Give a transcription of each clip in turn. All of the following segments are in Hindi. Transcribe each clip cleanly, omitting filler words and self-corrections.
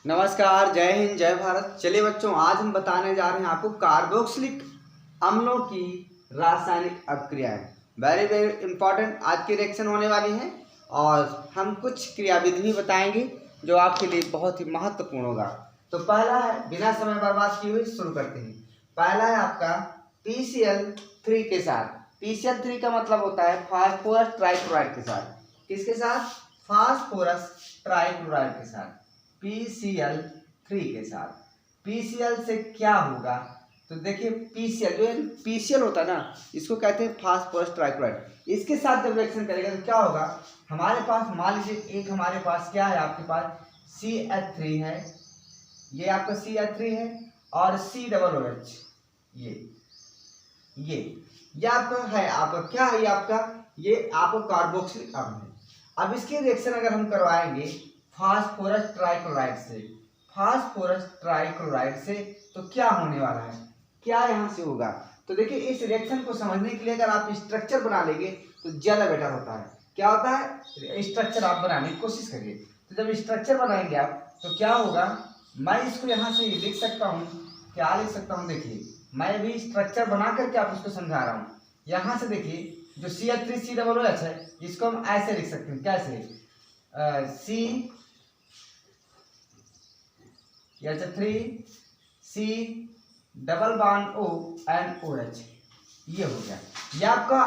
नमस्कार, जय हिंद, जय भारत। चलिए बच्चों, आज हम बताने जा रहे हैं आपको कार्बोक्सिलिक अम्लों की रासायनिक अभिक्रियाएं। वेरी वेरी इंपॉर्टेंट आज की रिएक्शन होने वाली है और हम कुछ क्रियाविधि भी बताएंगे जो आपके लिए बहुत ही महत्वपूर्ण होगा। तो पहला है, बिना समय बर्बाद किए हुए शुरू करते हैं। पहला है आपका PCl3 के साथ। PCl3 का मतलब होता है फास्फोरस ट्राइक्लोराइड के साथ। किसके साथ? फास्फोरस ट्राइक्लोराइड के साथ, PCl3 के साथ। PCl से क्या होगा? तो देखिए, PCl जो PCl होता है ना, इसको कहते हैं फास्फोरस ट्राइक्लोराइड। इसके साथ जब रिएक्शन करेगा तो क्या होगा? हमारे पास मान लीजिए एक हमारे पास क्या है, आपके पास CH3 है, ये आपका CH3 है और COOH, ये आपका है, आपका क्या है, ये आपका कार्बोक्सिलिक अम्ल है। अब इसकी रिएक्शन अगर हम करवाएंगे फास्फोरस ट्राइक्लोराइड से तो क्या होने वाला है, क्या यहाँ से होगा? तो देखिए, इस रिएक्शन को समझने के लिए अगर आप स्ट्रक्चर बना लेंगे तो ज्यादा बेटर होता है। क्या होता है? स्ट्रक्चर आप बनाने की कोशिश करिए। तो जब स्ट्रक्चर बनाएंगे आप तो क्या होगा, मैं इसको यहाँ से लिख सकता हूँ। क्या लिख सकता हूँ? देखिए, मैं अभी स्ट्रक्चर बना करके आप उसको समझा रहा हूँ। यहाँ से देखिए, जो CH3COOH है, इसको हम ऐसे लिख सकते हैं। कैसे? CH3C डबल बॉन्ड ONOH, ये हो गया। ये आपका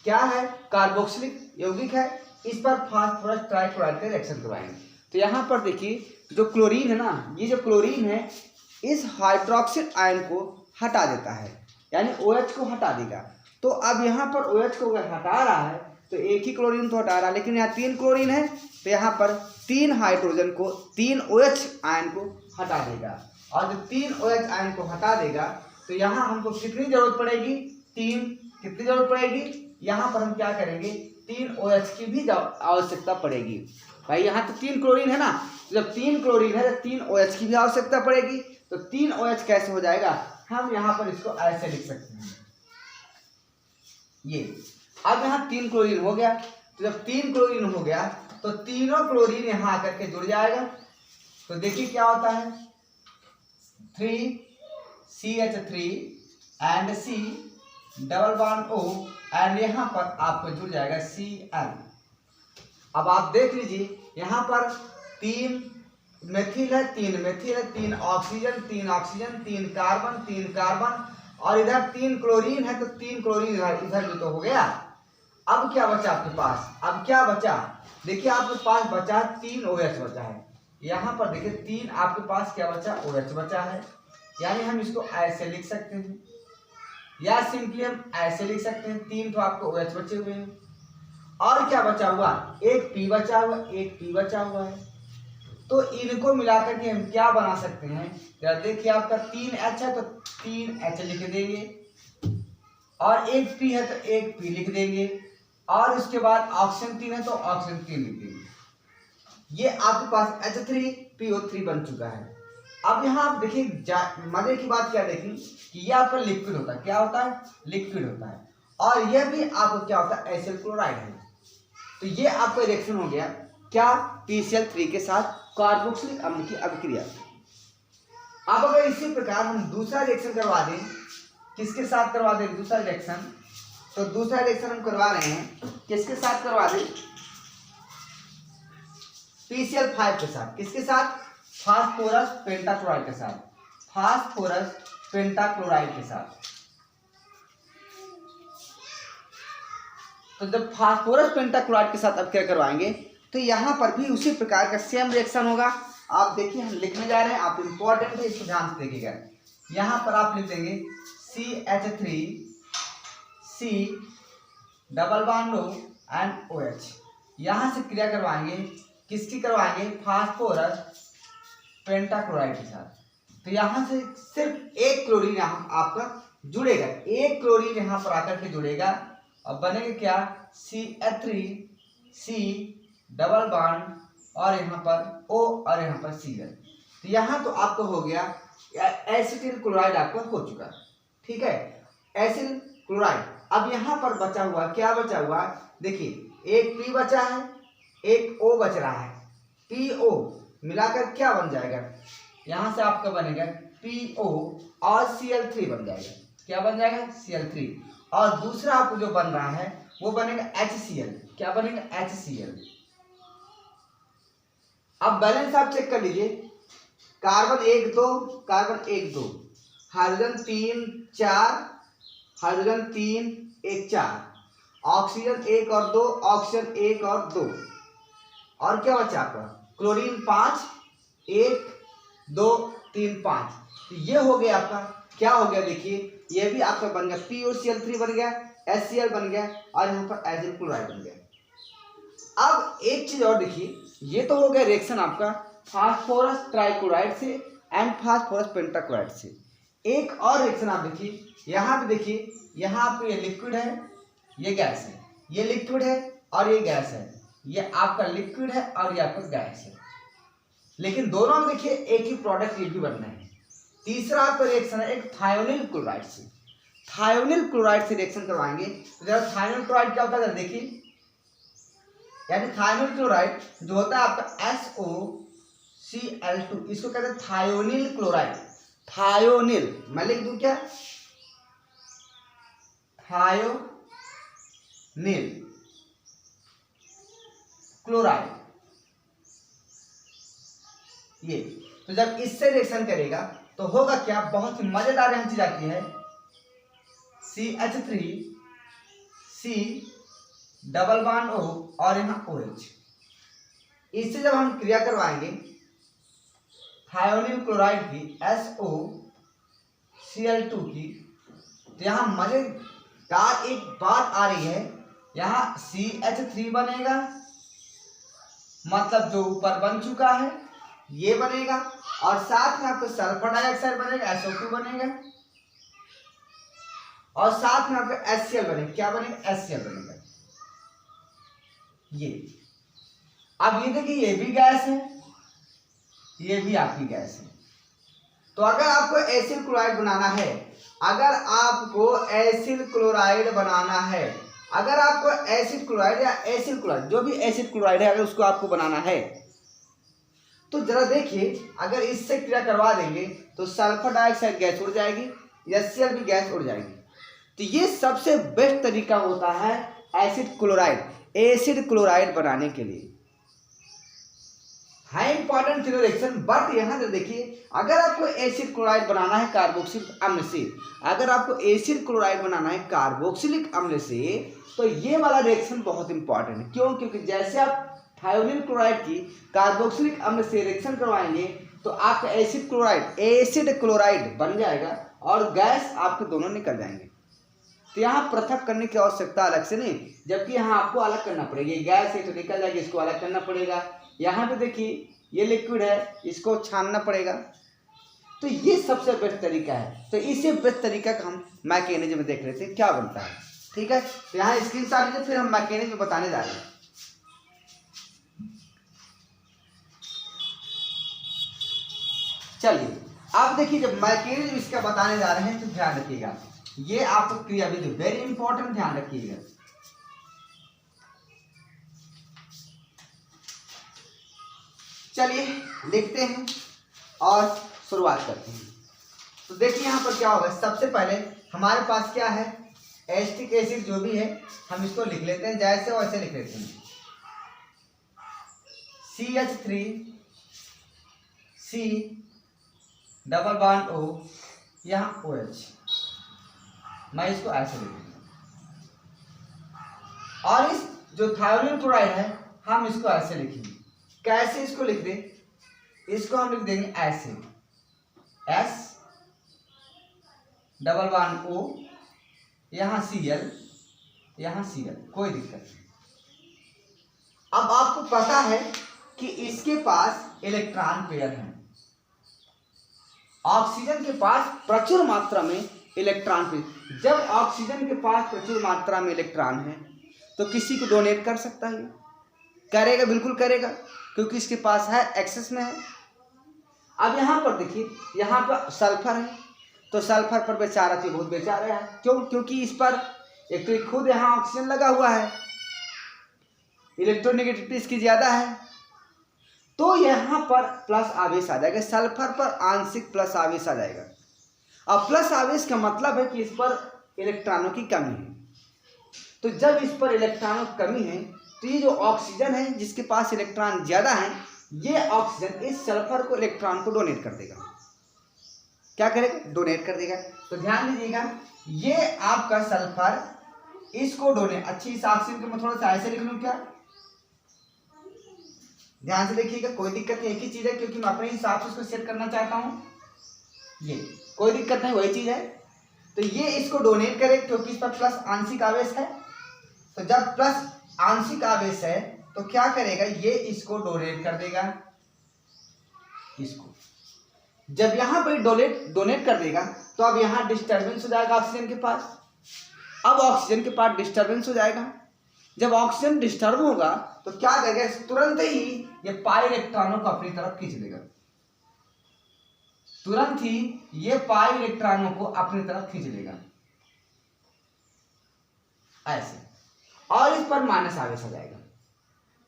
क्या है? कार्बोक्सिलिक यौगिक है। इस पर फास्फोरस ट्राइक्लोराइड का रिएक्शन करवाएंगे। तो यहाँ पर देखिए, जो क्लोरीन है ना, ये जो क्लोरीन है इस हाइड्रोक्सिल आयन को हटा देता है, यानी OH को हटा देगा। तो अब यहाँ पर OH को अगर हटा रहा है तो एक ही क्लोरीन तो हटा रहा है, लेकिन यहाँ 3 क्लोरीन है तो यहाँ पर 3 हाइड्रोजन को, 3 OH आयन को हटा देगा। और जब 3 OH आयन को हटा देगा तो यहाँ हमको कितनी जरूरत पड़ेगी? 3। कितनी जरूरत पड़ेगी? यहाँ पर हम क्या करेंगे, 3 OH की भी आवश्यकता पड़ेगी। भाई यहाँ तो 3 क्लोरीन है ना, तो जब 3 क्लोरीन है तो 3 OH की भी आवश्यकता पड़ेगी। तो 3 OH कैसे हो जाएगा? हम यहाँ पर इसको ऐसे लिख सकते हैं, ये। अब यहाँ 3 क्लोरीन हो गया। तो जब 3 क्लोरीन हो गया तो तीनों क्लोरीन यहाँ आकर के जुड़ जाएगा। तो देखिए क्या होता है, 3CH3 and C double bond O and यहाँ पर आपको जुड़ जाएगा Cl। अब आप देख लीजिए, यहाँ पर 3 मेथिल है, 3 ऑक्सीजन, 3 कार्बन और इधर 3 क्लोरीन है, तो 3 क्लोरीन इधर भी तो हो गया। अब क्या बचा आपके पास? अब क्या बचा? देखिए, आपके पास बचा 3 OH बचा है। यहाँ पर देखिए 3 आपके पास क्या बचा? OH बचा है। यानी हम इसको ऐसे लिख सकते हैं, या सिंपली हम ऐसे लिख सकते हैं, 3 तो आपको OH बचे हुए हैं। और क्या बचा हुआ? एक P बचा हुआ है। तो इनको मिलाकर के हम क्या बना सकते हैं? या देखिए, आपका 3H है तो 3H लिख देंगे, और एक P है तो एक P लिख देंगे, और उसके बाद ऑक्सीजन 3 है तो ऑक्सीजन 3 लिख देंगे। ये आपके पास H3PO3 बन चुका है। अब यहाँ आप देखिए, मजे की बात क्या देखें कि ये आपका लिक्विड होता है। क्या होता है? लिक्विड होता है। और यह भी आपको क्या होता है? एसिल क्लोराइड है। तो ये आपका रिएक्शन हो गया क्या? PCl3 के साथ कार्बोक्सिलिक अम्ल की अभिक्रिया। अब अगर इसी प्रकार हम दूसरा रिएक्शन करवा दें, किसके साथ करवा दें दूसरा रिएक्शन? तो दूसरा रिएक्शन हम करवा रहे हैं, किसके साथ करवा दें? PCl5 के साथ। किसके साथ? फास्फोरस पेंटाक्लोराइड के साथ। फास्फोरस पेंटाक्लोराइड के साथ। तो जब फास्फोरस पेंटाक्लोराइड के साथ अभिक्रिया करवाएंगे तो यहाँ पर भी उसी प्रकार का सेम रिएक्शन होगा। आप देखिए, हम लिखने जा रहे हैं, आप इंपॉर्टेंट है, इसको ध्यान से देखिएगा। यहाँ पर आप लिख देंगे CH3C double bond O and OH। यहाँ से क्रिया करवाएंगे, किसकी करवाएंगे? फास्फोरस पेंटाक्लोराइड के साथ। तो यहाँ से सिर्फ एक क्लोरीन यहाँ आपका जुड़ेगा, एक क्लोरीन यहाँ पर आकर के जुड़ेगा और बनेगा क्या? CH3C डबल बॉन्ड और यहाँ पर O और यहाँ पर Cl। तो यहाँ तो आपको हो गया एसिटिल क्लोराइड आपका हो चुका, ठीक है, एसिल क्लोराइड। अब यहाँ पर बचा हुआ क्या बचा हुआ? देखिए, एक P बचा है, एक O बच रहा है, PO। मिलाकर क्या बन जाएगा, यहाँ से आपका बनेगा PO और Cl3 बन जाएगा। क्या बन जाएगा, Cl3। और दूसरा आपको जो बन रहा है वो बनेगा HCl। क्या बनेगा, HCl। अब बैलेंस आप चेक कर लीजिए, carbon 1 2, carbon 1 2, hydrogen 3 4, hydrogen 3 1 4, oxygen 1 और 2, ऑक्सीजन 1 और 2, और क्या बचा आपका, क्लोरीन 5 1 2 3 5। तो ये हो गया आपका, क्या हो गया देखिए, ये भी आपका बन गया POCl3 बन गया, HCl बन गया, और यहाँ पर एसिड क्लोराइड बन गया। अब एक चीज और देखिए, ये तो हो गया रिएक्शन आपका फास्फोरस ट्राइक्लोराइड से एंड फास्फोरस पेंटाक्लोराइड से। एक और रिएक्शन आप देखिए, यहाँ पे देखिए, यहाँ पे ये लिक्विड है, ये गैस है, ये लिक्विड है और ये गैस है, ये आपका लिक्विड है और ये आपका गैस है, लेकिन दोनों में देखिए एक ही प्रोडक्ट ये भी बनना है। तीसरा आपका रिएक्शन है एक थायोनिल क्लोराइड से, थायोनिल क्लोराइड से रिएक्शन करवाएंगे। तो जरा थायोनिल क्लोराइड क्या होता है देखिए, यानी थायोनिल क्लोराइड जो होता है आपका SOCl2, इसको कहते हैं थायोनिल क्लोराइड। थायोनिल मैं लिख दूं क्या, थायोनिल क्लोराइड, ये तो जब इससे रिएक्शन करेगा तो होगा क्या, बहुत ही मजेदार यहाँ चीज आती है, CH3C डबल बॉन्ड O और यहाँ OH। इससे जब हम क्रिया करवाएंगे थायोनिल क्लोराइड की SOCl2 की, तो यहाँ मजेदार एक बात आ रही है, यहाँ CH3 बनेगा, मतलब जो ऊपर बन चुका है ये बनेगा, और साथ में आपको सल्फर डाइऑक्साइड बनेगा, SO2 बनेगा, और साथ में आपका HCl बनेगा। क्या बनेगा, HCl बनेगा। ये अब ये देखिए, ये भी गैस है, ये भी आपकी गैस है। तो अगर आपको एसिड क्लोराइड बनाना है, अगर आपको एसिड क्लोराइड बनाना है, अगर आपको एसिड क्लोराइड या एसिड क्लोराइड, जो भी एसिड क्लोराइड है, अगर उसको आपको बनाना है, तो जरा देखिए, अगर इससे क्रिया करवा देंगे तो सल्फर डाइऑक्साइड गैस उड़ जाएगी, HCl भी गैस उड़ जाएगी। तो ये सबसे बेस्ट तरीका होता है एसिड क्लोराइड बनाने के लिए। है इंपॉर्टेंट तीनों रिएक्शन, बट यहाँ से देखिए, अगर आपको एसिड क्लोराइड बनाना है कार्बोक्सिलिक अम्ल से, अगर आपको एसिड क्लोराइड बनाना है कार्बोक्सिलिक अम्ल से, तो ये वाला रिएक्शन बहुत इंपॉर्टेंट है। क्यों, क्योंकि जैसे आप थायोनिल क्लोराइड की कार्बोक्सिलिक अम्ल से रिएक्शन करवाएंगे तो आपका एसिड क्लोराइड बन जाएगा और गैस आपके दोनों निकल जाएंगे। तो यहाँ पृथक करने की आवश्यकता अलग से नहीं, जबकि यहाँ आपको अलग करना पड़ेगा। ये गैस है तो निकल जाएगी, इसको अलग करना पड़ेगा। यहाँ पे देखिए ये लिक्विड है, इसको छानना पड़ेगा। तो ये सबसे बेस्ट तरीका है। तो इसी बेस्ट तरीका का हम मैकेनिज्म में देख रहे थे क्या बनता है। ठीक है, तो यहाँ स्क्रीनशॉट लीजिए, फिर हम मैकेनिज्म बताने जा रहे हैं। चलिए आप देखिए, जब मैकेनिज्म इसका बताने जा रहे हैं तो ध्यान रखिएगा, ये आपको क्रिया विधि वेरी इंपॉर्टेंट, ध्यान रखिएगा। चलिए लिखते हैं और शुरुआत करते हैं। तो देखिए यहाँ पर क्या होगा, सबसे पहले हमारे पास क्या है, एसिटिक एसिड जो भी है हम इसको लिख लेते हैं, जैसे वैसे लिख लेते हैं। CH3C डबल बॉन्ड O, यहाँ OH, मैं इसको ऐसे लिखूंगा। और इस जो थायोनिल क्लोराइड है हम इसको ऐसे लिखेंगे। कैसे इसको लिख दें, इसको हम लिख देंगे ऐसे, S डबल बॉन्ड O, यहाँ Cl, यहाँ Cl, कोई दिक्कत नहीं। अब आपको पता है कि इसके पास इलेक्ट्रॉन पेयर है, ऑक्सीजन के पास प्रचुर मात्रा में इलेक्ट्रॉन पेयर। जब ऑक्सीजन के पास प्रचुर मात्रा में इलेक्ट्रॉन है तो किसी को डोनेट कर सकता है, करेगा, बिल्कुल करेगा, क्योंकि इसके पास है, एक्सेस में है। अब यहाँ पर देखिए, यहाँ पर सल्फर है, तो सल्फर पर बेचारा थी, बहुत बेचारा है। क्यों, क्योंकि इस पर एक तो खुद यहाँ ऑक्सीजन लगा हुआ है, इलेक्ट्रोनेगेटिविटी इसकी ज्यादा है, तो यहाँ पर प्लस आवेश आ जाएगा, सल्फर पर आंशिक प्लस आवेश आ जाएगा। अब प्लस आवेश का मतलब है कि इस पर इलेक्ट्रॉनों की कमी है। तो जब इस पर इलेक्ट्रॉनों की कमी है तो ये जो ऑक्सीजन है जिसके पास इलेक्ट्रॉन ज़्यादा है, ये ऑक्सीजन इस सल्फर को इलेक्ट्रॉन को डोनेट कर देगा। क्या करेगा? डोनेट कर देगा। तो ध्यान दीजिएगा, ये आपका सल्फर इसको डोनेट, अच्छी इस ऑक्सीजन को मैं थोड़ा सा ऐसे लिख लूँ क्या? ध्यान से देखिएगा, कोई दिक्कत नहीं, एक ही चीज़ है क्योंकि मैं अपने हिसाब से उसको सेट करना चाहता हूँ। ये कोई दिक्कत नहीं, वही चीज़ है। तो ये इसको डोनेट करे क्योंकि इस पर प्लस आंशिक आवेश है। तो जब प्लस आंशिक आवेश है तो क्या करेगा? ये इसको डोनेट कर देगा इसको। जब यहाँ पर डोनेट कर देगा तो अब यहाँ डिस्टर्बेंस हो जाएगा ऑक्सीजन के पास। अब ऑक्सीजन के पास डिस्टर्बेंस हो जाएगा। जब ऑक्सीजन डिस्टर्ब होगा तो क्या करेगा? तुरंत ही ये पाई इलेक्ट्रॉनों को अपनी तरफ खींच लेगा। तुरंत ही ये पाई इलेक्ट्रॉनों को अपनी तरफ खींच लेगा ऐसे, और इस पर माइनस आवेश आ जाएगा।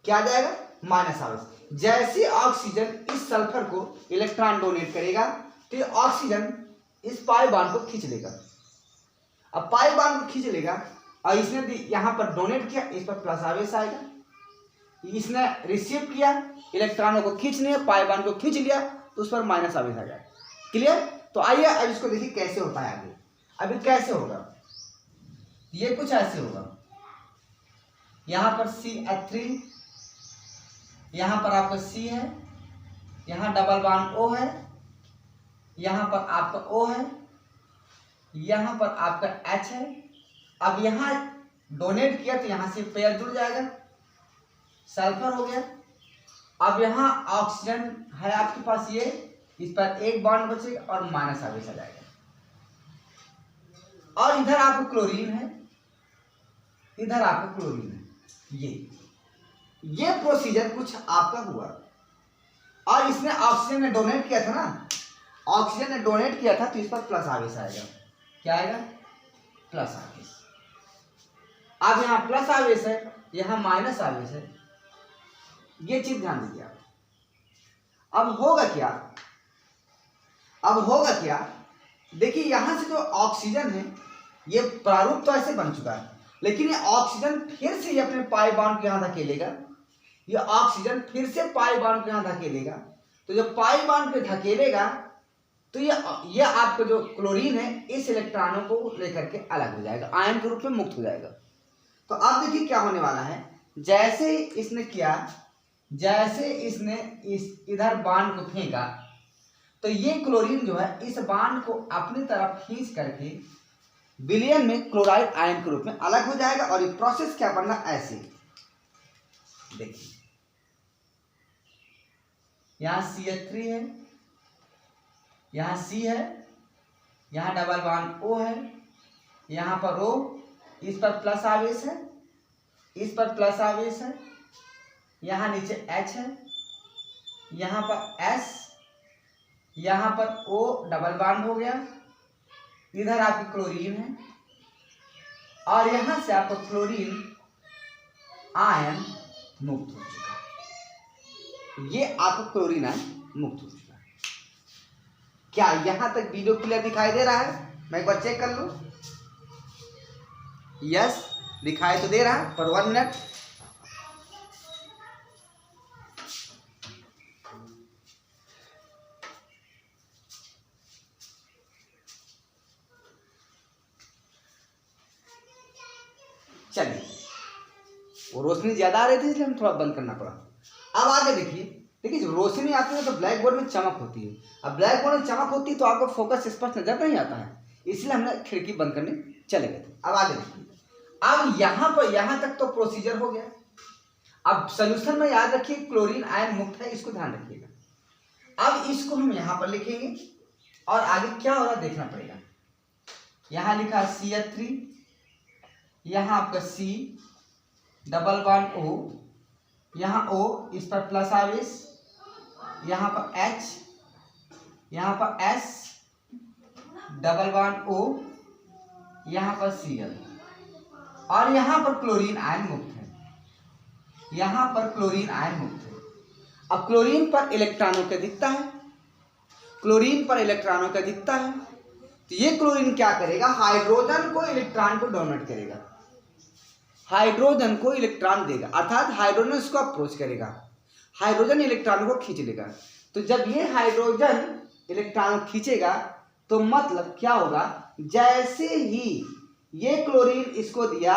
क्या आ जाएगा? माइनस आवेश। जैसे ऑक्सीजन इस सल्फर को इलेक्ट्रॉन डोनेट करेगा तो ये ऑक्सीजन इस पाई बॉन्ड को खींच लेगा। अब पाई बॉन्ड को खींच लेगा और इसने यहां पर डोनेट किया, इस पर प्लस आवेश आएगा। इसने रिसीव किया, इलेक्ट्रॉनों को खींच लिया, पाई बॉन्ड को खींच लिया, तो उस पर माइनस आवेश आ जाएगा। क्लियर? तो आइए अब इसको देखिए कैसे होता है आगे। अभी कैसे होगा? ये कुछ ऐसे होगा, यहां पर CH3, यहां पर आपका C है, यहां डबल बॉन्ड O है, यहां पर आपका O है, यहां पर आपका H है। अब यहां डोनेट किया तो यहां से पेयर जुड़ जाएगा, सल्फर हो गया। अब यहां ऑक्सीजन है आपके पास, ये इस पर एक बॉन्ड बचेगा और माइनस आवेश आ जाएगा। और इधर आपको क्लोरीन है, इधर आपको क्लोरीन है। ये प्रोसीजर कुछ आपका हुआ। और इसने ऑक्सीजन ने डोनेट किया था ना, ऑक्सीजन ने डोनेट किया था तो इस पर प्लस आवेश आएगा। क्या आएगा? प्लस आवेश। अब यहां प्लस आवेश है, यहां माइनस आवेश है। ये चीज ध्यान दीजिए आप। अब होगा क्या? देखिए यहां से जो ऑक्सीजन है ये प्रारूप तो ऐसे बन चुका है, लेकिन ये ऑक्सीजन फिर से ये अपने पाई बॉन्ड को यहां धकेलेगा। ये ऑक्सीजन फिर से पाई बॉन्ड को यहां धकेलेगा। तो जब पाई बॉन्ड पे धकेलेगा तो ये आपका जो क्लोरीन है इस इलेक्ट्रॉनों को लेकर के अलग हो जाएगा, आयन के रूप में मुक्त हो जाएगा। तो अब देखिए क्या होने वाला है। जैसे इसने किया, जैसे इसने इधर बाण को फेंका तो ये क्लोरीन जो है इस बाण को अपनी तरफ खींच करके विलयन में क्लोराइड आयन के रूप में अलग हो जाएगा। और ये प्रोसेस क्या बनना, ऐसे देखिए, यहां CH3 है, यहां C है, यहां डबल बॉन्ड O है, यहां पर O, इस पर प्लस आवेश है, इस पर प्लस आवेश है, यहां नीचे H है, यहां पर S, यहां पर O डबल बॉन्ड हो गया, इधर आपकी क्लोरीन है और यहां से आपको क्लोरीन आयन मुक्त हो चुका है। ये आपको क्लोरीन आयन मुक्त हो चुका है। क्या यहां तक वीडियो क्लियर दिखाई दे रहा है? मैं एक बार चेक कर लूं। यस, दिखाई तो दे रहा है, पर 1 मिनट। चलिए, वो रोशनी ज्यादा आ रही थी इसलिए हमें थोड़ा बंद करना पड़ा। अब आगे देखिए जब रोशनी आती है तो ब्लैक बोर्ड में चमक होती है। अब ब्लैक बोर्ड में चमक होती है तो आपको फोकस स्पष्ट नजर नहीं आता है, इसलिए हमने खिड़की बंद करने चले गए थे। अब आगे देखिए, अब यहां तक तो प्रोसीजर हो गया। अब सोल्यूशन में याद रखिए क्लोरीन आयन मुक्त है, इसको ध्यान रखिएगा। अब इसको हम यहां पर लिखेंगे और आगे क्या हो रहा है देखना पड़ेगा। यहां लिखा CH3, यहां आपका C डबल बॉन्ड O, यहां O, इस पर प्लस आवेश, यहां पर H, यहां पर S डबल बॉन्ड O, यहां पर Cl और यहां पर क्लोरीन आयन मुक्त है, यहां पर क्लोरीन आयन मुक्त है। अब क्लोरीन पर इलेक्ट्रॉनों की अधिकता है, क्लोरीन पर इलेक्ट्रॉनों की अधिकता है, तो ये क्लोरीन क्या करेगा, हाइड्रोजन को इलेक्ट्रॉन को डोनेट करेगा, हाइड्रोजन को इलेक्ट्रॉन देगा, अर्थात हाइड्रोजन इसको अप्रोच करेगा, हाइड्रोजन इलेक्ट्रॉन को खींच लेगा। तो जब ये हाइड्रोजन इलेक्ट्रॉन खींचेगा तो मतलब क्या होगा, जैसे ही ये क्लोरीन इसको दिया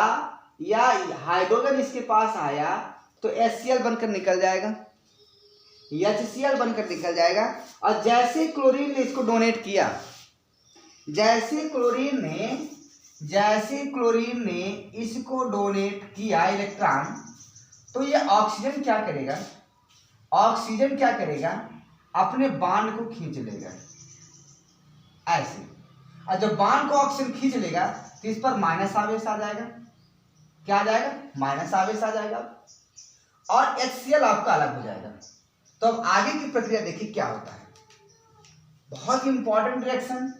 या हाइड्रोजन इसके पास आया तो HCl बनकर निकल जाएगा, HCl बनकर निकल जाएगा। और जैसे क्लोरीन ने इसको डोनेट किया, जैसे क्लोरीन ने इसको डोनेट किया इलेक्ट्रॉन, तो ये ऑक्सीजन क्या करेगा, ऑक्सीजन क्या करेगा, अपने बांड को खींच लेगा ऐसे। और जब बांड को ऑक्सीजन खींच लेगा तो इस पर माइनस आवेश आ जाएगा, क्या आ जाएगा, माइनस आवेश आ जाएगा, और HCl आपका अलग हो जाएगा। तो अब आगे की प्रक्रिया देखिए क्या होता है, बहुत इंपॉर्टेंट रिएक्शन,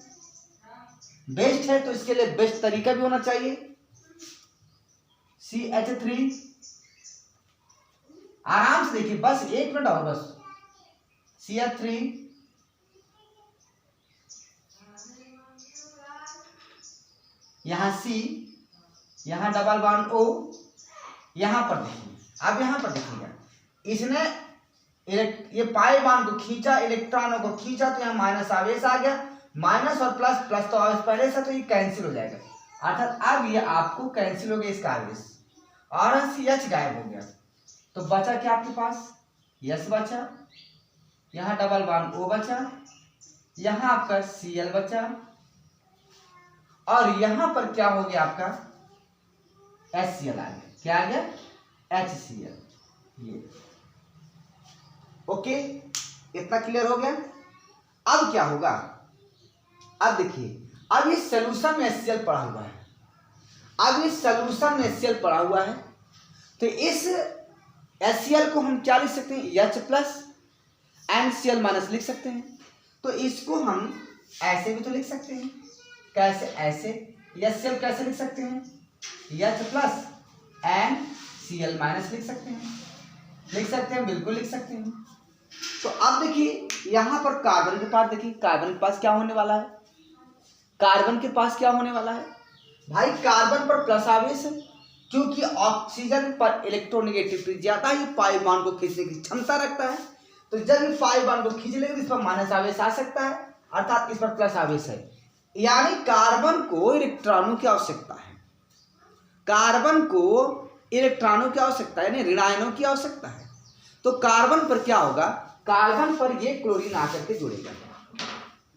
बेस्ट है तो इसके लिए बेस्ट तरीका भी होना चाहिए। CH3, आराम से देखिए, बस 1 मिनट और बस। CH3 यहां C, यहां डबल बॉन्ड O, यहां पर देखिए, अब यहां पर देखिएगा, इसने ये पाई बॉन्ड को खींचा, इलेक्ट्रॉनों को खींचा, तो यहां माइनस आवेश आ गया, माइनस और प्लस, प्लस तो आवेश पहले से, तो ये कैंसिल हो जाएगा, अर्थात अब ये आपको कैंसिल हो गया इसका आवेश, और CH गायब हो गया। तो बचा क्या आपके पास, S बचा, यहाँ डबल बॉन्ड O बचा, यहाँ आपका Cl बचा, और यहाँ पर क्या हो गया आपका HCl आ गया, क्या आ गया, HCl। ये ओके, इतना क्लियर हो गया। अब क्या होगा, अब देखिए, अब ये सॉल्यूशन में HCl पड़ा हुआ है, अब इस सॉल्यूशन में HCl पड़ा हुआ है, तो इस HCl को हम क्या लिख सकते हैं, H plus and Cl minus लिख सकते हैं। तो इसको हम ऐसे भी तो लिख सकते हैं, कैसे, ऐसे, HCl कैसे लिख सकते हैं, H plus and Cl minus लिख सकते हैं, लिख सकते हैं, बिल्कुल लिख सकते हैं। तो अब देखिए यहां पर कार्बन के पास, देखिए कार्बन के पास क्या होने वाला है, कार्बन के पास क्या होने वाला है भाई, कार्बन पर प्लस आवेश है, क्योंकि ऑक्सीजन पर इलेक्ट्रोनेगेटिविटी ज्यादा ही पाई बॉन्ड को खींचने की क्षमता रखता है। तो जब ये पाई बॉन्ड को खींच लेगा तो इस पर माइनस आवेश आ सकता है, अर्थात इस पर प्लस आवेश है, यानी कार्बन को इलेक्ट्रॉनों की आवश्यकता है, कार्बन को इलेक्ट्रॉनों की आवश्यकता है, यानी ऋण आयनों की आवश्यकता है। तो कार्बन पर क्या होगा, कार्बन पर ये क्लोरीन आकर के जुड़ेगा,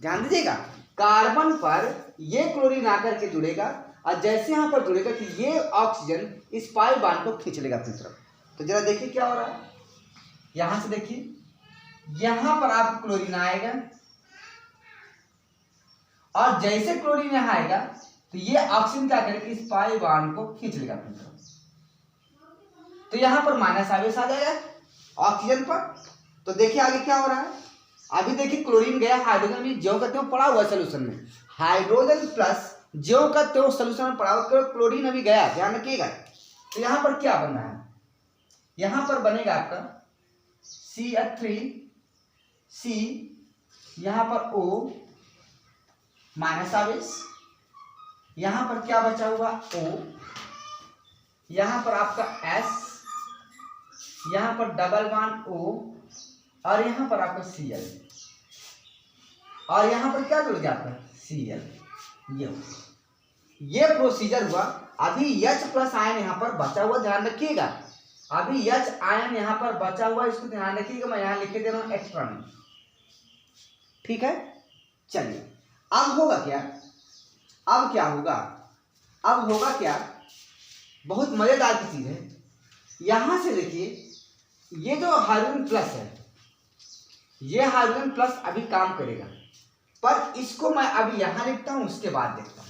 ध्यान दीजिएगा, कार्बन पर ये क्लोरीन आकर के जुड़ेगा, और जैसे यहां पर जुड़ेगा कि ये ऑक्सीजन इस पाई बॉन्ड को खींच लेगा अपनी तरफ। तो जरा देखिए क्या हो रहा है, यहां से देखिए, यहां पर आपको क्लोरीन आएगा, और जैसे क्लोरीन यहां आएगा तो ये ऑक्सीजन क्या करेगा, इस पाई बॉन्ड को खींच लेगा अपनी तरफ। तो यहां पर माइनस आवेश आ जाएगा ऑक्सीजन पर। तो देखिए आगे क्या हो रहा है, अभी देखिए क्लोरीन गया, हाइड्रोजन भी ज्यों का त्यों पड़ा हुआ सोल्यूशन में, हाइड्रोजन प्लस ज्यों का त्यों सोल्यूशन में पड़ा हुआ, क्लोरीन अभी गया, ध्यान रखिएगा। तो यहां पर क्या बन रहा है, यहां पर बनेगा आपका CH3C, यहां पर O माइनस आवेश, यहां पर क्या बचा हुआ O, यहां पर आपका S, यहां पर डबल बॉन्ड O, और यहां पर आपका Cl, और यहां पर क्या जुड़ गया आपका Cl। ये प्रोसीजर हुआ। अभी H प्लस आयन यहां पर बचा हुआ, ध्यान रखिएगा, अभी H आयन यहां पर बचा हुआ, इसको ध्यान रखिएगा, मैं यहां लिख के दे रहा हूं एक्स्ट्रा में, ठीक है। चलिए अब होगा क्या, अब क्या होगा, अब होगा क्या, बहुत मजेदार की चीज है। यहां से देखिए, ये जो हाइड्रोजन प्लस है, ये हाइड्रोजन प्लस अभी काम करेगा, पर इसको मैं अभी यहां लिखता हूं, उसके बाद देखता हूं,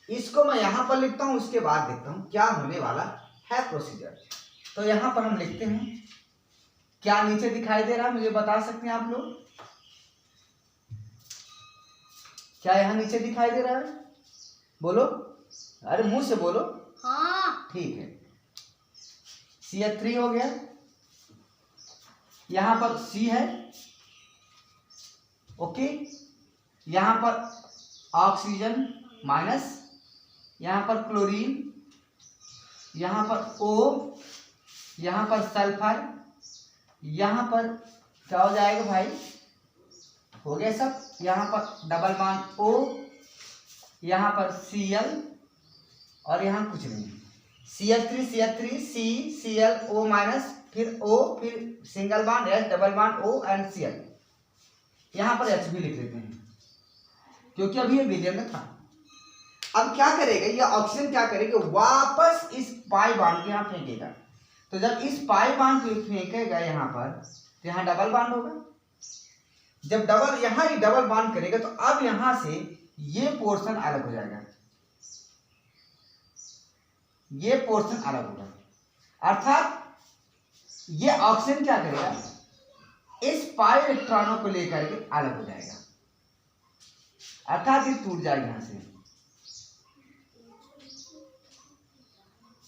इसको मैं यहां पर लिखता हूं, उसके बाद देखता हूं क्या होने वाला है प्रोसीजर। तो यहां पर हम लिखते हैं, क्या नीचे दिखाई दे रहा है मुझे बता सकते हैं आप लोग, क्या यहां नीचे दिखाई दे रहा है, बोलो, अरे मुंह से बोलो, हाँ ठीक है। CH3 हो गया, यहाँ पर C है, ओके, यहाँ पर ऑक्सीजन माइनस, यहाँ पर क्लोरीन, यहाँ पर O, यहाँ पर सल्फर, यहाँ पर क्या हो जाएगा भाई, हो गया सब। यहाँ पर डबल बॉन्ड O, यहाँ पर Cl और यहाँ कुछ नहीं, Cl3 Cl3 C Cl O minus, फिर O, फिर single bond H, double bond O and Cl। यहाँ पर H भी लिख लेते हैं क्योंकि अभी ये विलियम में था। अब क्या करेगा ये ऑक्सीजन, क्या करेगा वापस इस पाई बॉन्ड को यहाँ फेंकेगा। तो जब इस पाई बॉन्ड को फेंकेगा यहाँ पर, तो यहाँ डबल बॉन्ड होगा। जब डबल यहाँ ही डबल बॉन्ड करेगा तो अब यहाँ से ये पोर्शन अलग हो जाएगा, ये पोर्शन अलग होगा, अर्थात ये ऑक्सीजन क्या करेगा, इस पाई इलेक्ट्रॉनों को लेकर के अलग हो जाएगा, अर्थात ये टूट जाएगा,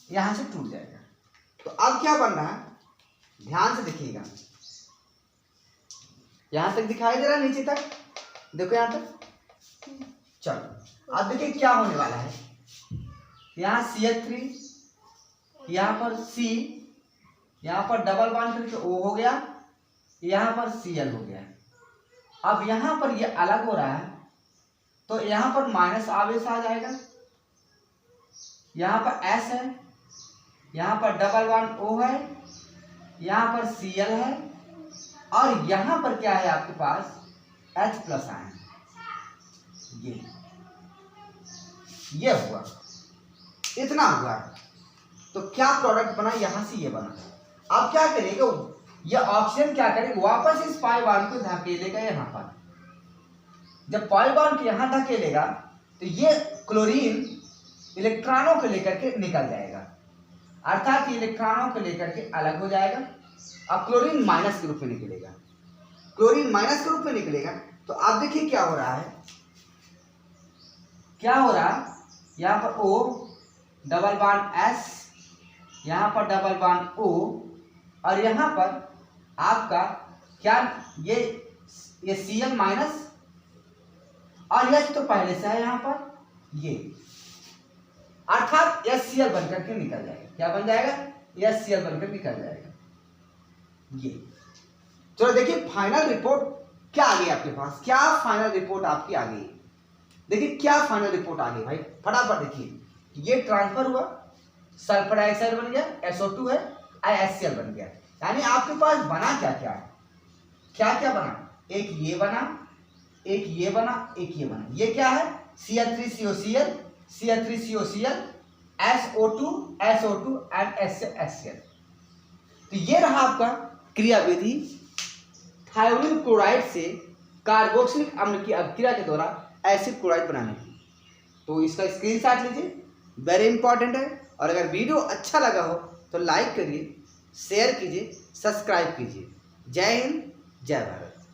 यहां से टूट जाएगा। तो अब क्या बन रहा है, ध्यान से देखिएगा, यहां तक दिखाई दे रहा है, नीचे तक देखो, यहां तक। चलो अब देखिए क्या होने वाला है, यहाँ CH3, यहाँ पर C, यहाँ पर डबल बॉन्ड करके O हो गया, यहाँ पर Cl हो गया। अब यहाँ पर ये अलग हो रहा है तो यहाँ पर माइनस आवेश आ जाएगा, यहाँ पर S है, यहाँ पर डबल बॉन्ड O है, यहाँ पर Cl है और यहाँ पर क्या है आपके पास H प्लस आयन। ये हुआ, इतना हुआ। तो क्या प्रोडक्ट बना, यहां से ये बना। अब क्या करेगा ये ऑक्सीजन, क्या करेगा वापस इस पाई बॉन्ड को धकेलेगा यहाँ पर। जब पाई बॉन्ड को यहाँ धकेलेगा तो ये क्लोरीन इलेक्ट्रॉनों को लेकर के निकल जाएगा, अर्थात ये इलेक्ट्रॉनों को लेकर के अलग हो जाएगा। अब क्लोरीन माइनस के रूप में निकलेगा, क्लोरीन माइनस के रूप में निकलेगा। तो आप देखिए क्या हो रहा है, क्या हो रहा है, यहाँ पर O डबल बॉन्ड S, यहाँ पर डबल बॉन्ड O और यहाँ पर आपका क्या ये Cl माइनस और H तो पहले से है यहाँ पर ये, अर्थात HCl बनकर के निकल जाएगा। क्या बन जाएगा, HCl बनकर निकल जाएगा ये। चलो देखिए फाइनल रिपोर्ट क्या आ गई आपके पास, क्या फाइनल रिपोर्ट आपकी आ गई। देखिए क्या फाइनल रिपोर्ट आ गई भाई, फटाफट देखिए। ये ट्रांसफर हुआ, सल्फर डाइऑक्साइड बन गया, SO2 है, HCl बन गया। यानी आपके पास बना क्या क्या, क्या क्या बना, एक ये बना, एक ये बना, एक ये बना। ये क्या है, CH3COCl, CH3COCl, SO2 and HCl। तो ये रहा आपका क्रियाविधि थायोलीन क्लोराइड से कार्बोक्सिलिक अम्ल की अभिक्रिया के द्वारा एसिड क्लोराइड बनाने की। तो इसका स्क्रीनशॉट लीजिए, वेरी इंपॉर्टेंट है। और अगर वीडियो अच्छा लगा हो तो लाइक करिए, शेयर कीजिए, सब्सक्राइब कीजिए। जय हिंद, जय भारत।